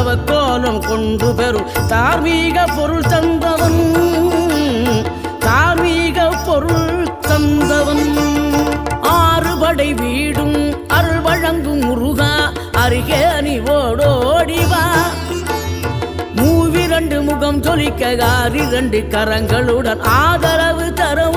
தவக்கோலம் கொண்டு பெறும் தார்மீக பொருள் தந்தவன் தார்மீக பொருள் தந்தவன் ஆறுபடை வீடும் அருள் வழங்கும் முருகா அருகே நீ ஓடோடிவா மூவிரண்டு முகம் ஜொலிக்க 2 கரங்களுடன் ஆதரவு தரும்